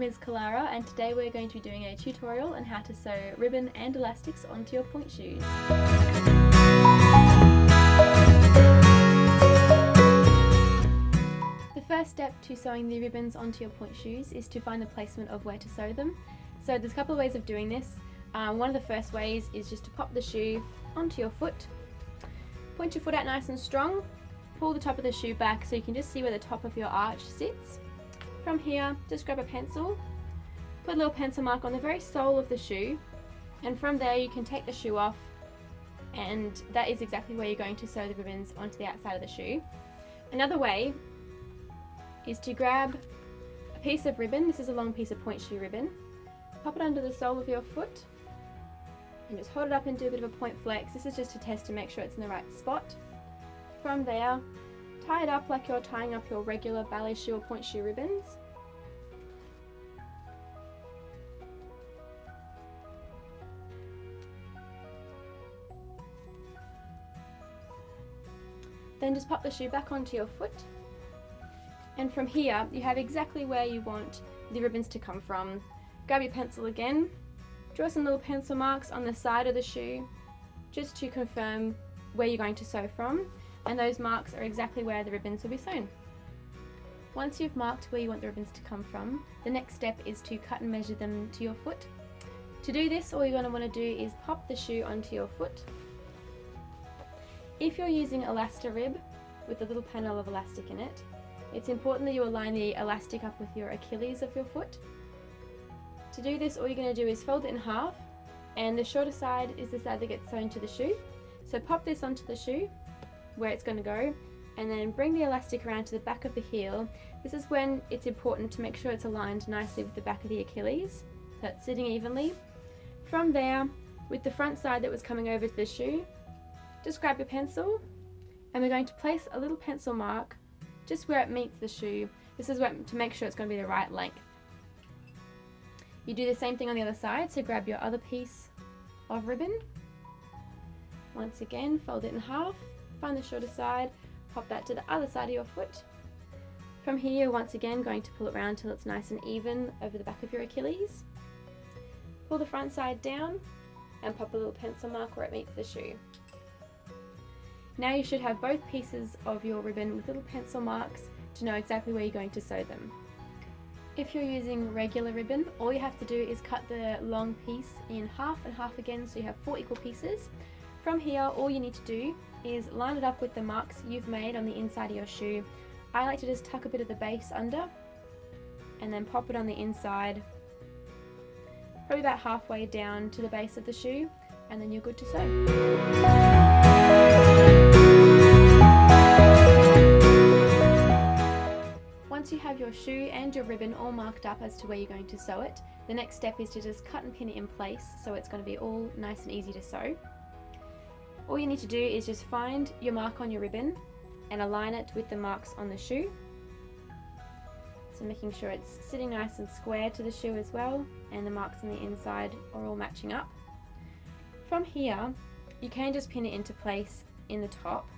name is Kalara and today we're going to be doing a tutorial on how to sew ribbon and elastics onto your pointe shoes. The first step to sewing the ribbons onto your pointe shoes is to find the placement of where to sew them. So there's a couple of ways of doing this. One of the first ways is just to pop the shoe onto your foot. Point your foot out nice and strong, pull the top of the shoe back so you can just see where the top of your arch sits. From here, just grab a pencil, put a little pencil mark on the very sole of the shoe, and from there you can take the shoe off, and that is exactly where you're going to sew the ribbons onto the outside of the shoe. Another way is to grab a piece of ribbon. This is a long piece of pointe shoe ribbon. Pop it under the sole of your foot and just hold it up and do a bit of a point flex. This is just to test to make sure it's in the right spot. From there, tie it up like you're tying up your regular ballet shoe or pointe shoe ribbons. Then just pop the shoe back onto your foot. And from here, you have exactly where you want the ribbons to come from. Grab your pencil again, draw some little pencil marks on the side of the shoe, just to confirm where you're going to sew from. And those marks are exactly where the ribbons will be sewn. Once you've marked where you want the ribbons to come from, the next step is to cut and measure them to your foot. To do this, all you're going to want to do is pop the shoe onto your foot. If you're using Elastirib with a little panel of elastic in it, it's important that you align the elastic up with your Achilles of your foot. To do this, all you're going to do is fold it in half, and the shorter side is the side that gets sewn to the shoe. So pop this onto the shoe, where it's going to go, and then bring the elastic around to the back of the heel. This is when it's important to make sure it's aligned nicely with the back of the Achilles, so it's sitting evenly. From there, with the front side that was coming over to the shoe, just grab your pencil, and we're going to place a little pencil mark just where it meets the shoe. This is where, to make sure it's going to be the right length. You do the same thing on the other side, so grab your other piece of ribbon. Once again, fold it in half. Find the shorter side, pop that to the other side of your foot. From here, once again, going to pull it around till it's nice and even over the back of your Achilles. Pull the front side down and pop a little pencil mark where it meets the shoe. Now you should have both pieces of your ribbon with little pencil marks to know exactly where you're going to sew them. If you're using regular ribbon, all you have to do is cut the long piece in half and half again so you have 4 equal pieces. From here, all you need to do is line it up with the marks you've made on the inside of your shoe. I like to just tuck a bit of the base under and then pop it on the inside, probably about halfway down to the base of the shoe, and then you're good to sew. Once you have your shoe and your ribbon all marked up as to where you're going to sew it, the next step is to just cut and pin it in place so it's going to be all nice and easy to sew. All you need to do is just find your mark on your ribbon and align it with the marks on the shoe. So making sure it's sitting nice and square to the shoe as well, and the marks on the inside are all matching up. From here, you can just pin it into place in the top,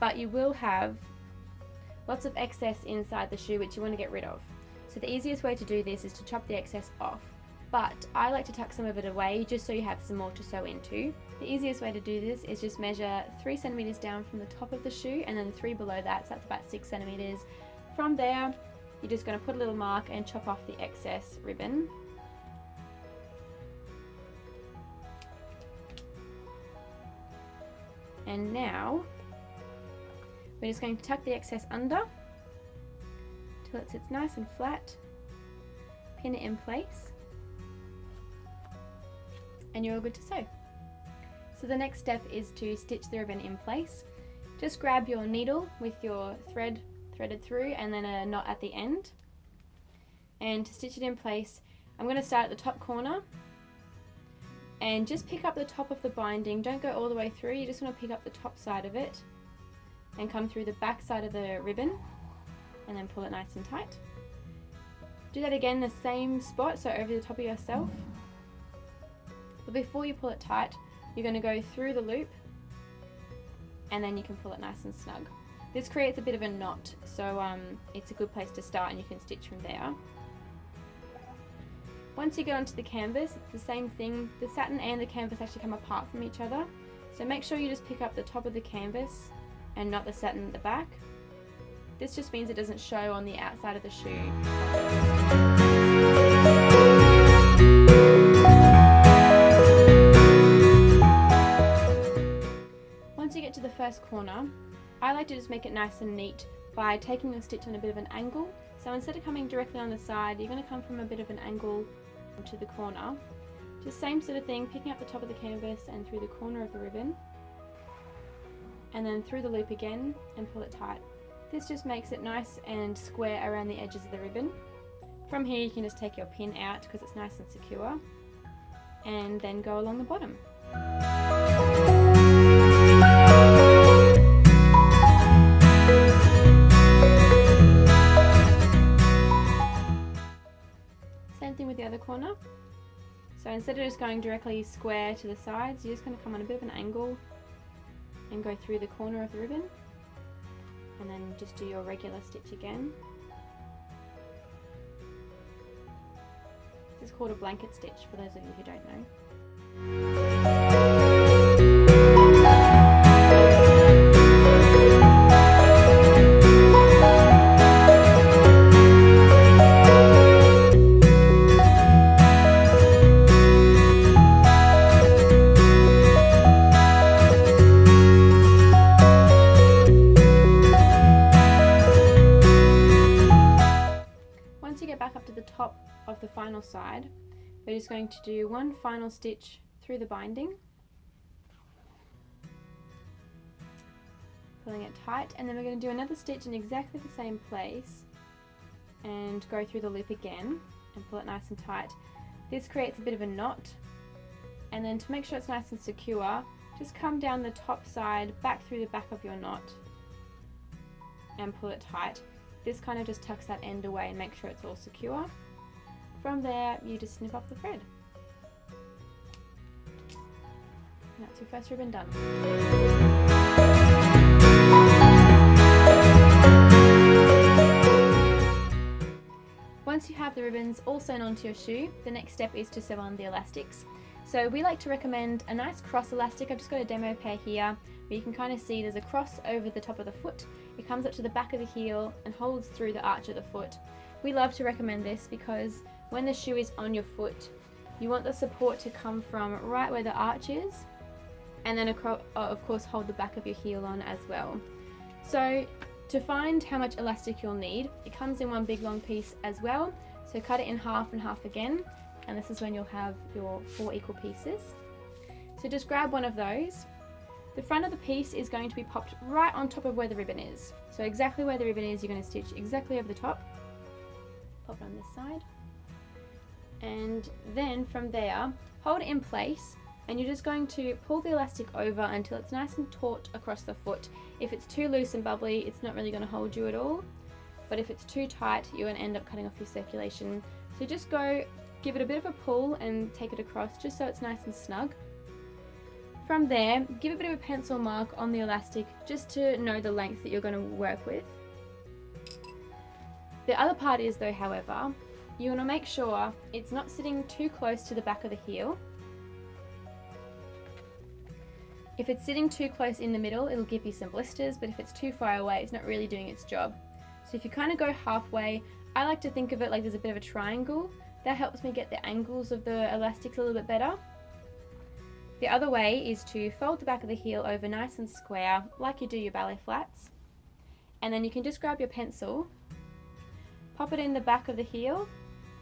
but you will have lots of excess inside the shoe which you want to get rid of. So the easiest way to do this is to chop the excess off. But I like to tuck some of it away just so you have some more to sew into. The easiest way to do this is just measure 3 centimeters down from the top of the shoe and then 3 below that, so that's about 6 centimeters. From there, you're just going to put a little mark and chop off the excess ribbon. And now, we're just going to tuck the excess under till it sits nice and flat, pin it in place, and you're all good to sew. So the next step is to stitch the ribbon in place. Just grab your needle with your thread threaded through and then a knot at the end. And to stitch it in place, I'm going to start at the top corner and just pick up the top of the binding. Don't go all the way through, you just want to pick up the top side of it and come through the back side of the ribbon and then pull it nice and tight. Do that again, the same spot, so over the top of yourself. But before you pull it tight, you're going to go through the loop and then you can pull it nice and snug. This creates a bit of a knot, so it's a good place to start and you can stitch from there. Once you get onto the canvas, it's the same thing. The satin and the canvas actually come apart from each other. So make sure you just pick up the top of the canvas and not the satin at the back. This just means it doesn't show on the outside of the shoe. Once you get to the first corner, I like to just make it nice and neat by taking the stitch on a bit of an angle. So instead of coming directly on the side, you're going to come from a bit of an angle to the corner. Just same sort of thing, picking up the top of the canvas and through the corner of the ribbon, and then through the loop again and pull it tight. This just makes it nice and square around the edges of the ribbon. From here you can just take your pin out because it's nice and secure, and then go along the bottom. Same thing with the other corner. So instead of just going directly square to the sides, you're just going to come on a bit of an angle and go through the corner of the ribbon, and then just do your regular stitch again. This is called a blanket stitch for those of you who don't know. Back up to the top of the final side, we're just going to do one final stitch through the binding, pulling it tight, and then we're going to do another stitch in exactly the same place and go through the loop again and pull it nice and tight. This creates a bit of a knot, and then to make sure it's nice and secure, just come down the top side back through the back of your knot and pull it tight. This kind of just tucks that end away and makes sure it's all secure. From there, you just snip off the thread. And that's your first ribbon done. Once you have the ribbons all sewn onto your shoe, the next step is to sew on the elastics. So we like to recommend a nice cross elastic. I've just got a demo pair here where you can kind of see there's a cross over the top of the foot. It comes up to the back of the heel and holds through the arch of the foot. We love to recommend this because when the shoe is on your foot, you want the support to come from right where the arch is, and then of course hold the back of your heel on as well. So to find how much elastic you'll need, it comes in one big long piece as well. So cut it in half and half again, and this is when you'll have your 4 equal pieces. So just grab one of those. The front of the piece is going to be popped right on top of where the ribbon is. So exactly where the ribbon is, you're going to stitch exactly over the top. Pop it on this side. And then from there, hold it in place, and you're just going to pull the elastic over until it's nice and taut across the foot. If it's too loose and bubbly, it's not really going to hold you at all. But if it's too tight, you're going to end up cutting off your circulation. So just go, give it a bit of a pull and take it across just so it's nice and snug. From there, give a bit of a pencil mark on the elastic just to know the length that you're going to work with. The other part is though, however, you want to make sure it's not sitting too close to the back of the heel. If it's sitting too close in the middle, it'll give you some blisters, but if it's too far away, it's not really doing its job. So if you kind of go halfway, I like to think of it like there's a bit of a triangle. That helps me get the angles of the elastics a little bit better. The other way is to fold the back of the heel over nice and square, like you do your ballet flats. And then you can just grab your pencil, pop it in the back of the heel,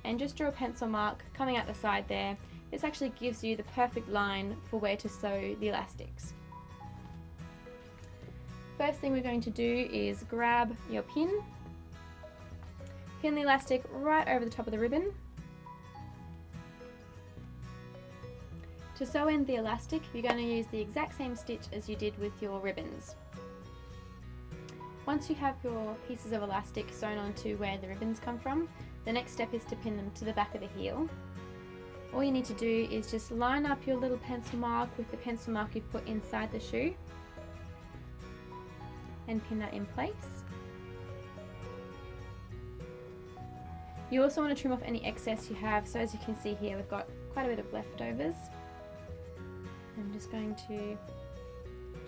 and just draw a pencil mark coming out the side there. This actually gives you the perfect line for where to sew the elastics. First thing we're going to do is grab your pin, pin the elastic right over the top of the ribbon. To sew in the elastic, you're going to use the exact same stitch as you did with your ribbons. Once you have your pieces of elastic sewn onto where the ribbons come from, the next step is to pin them to the back of the heel. All you need to do is just line up your little pencil mark with the pencil mark you've put inside the shoe and pin that in place. You also want to trim off any excess you have, so as you can see here we've got quite a bit of leftovers. I'm just going to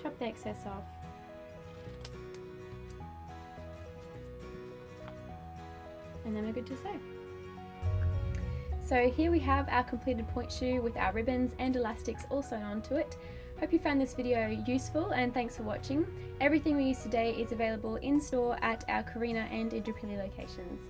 chop the excess off. And then we're good to sew. So here we have our completed point shoe with our ribbons and elastics all sewn onto it. Hope you found this video useful, and thanks for watching. Everything we used today is available in store at our Carina and Indooroopilly locations.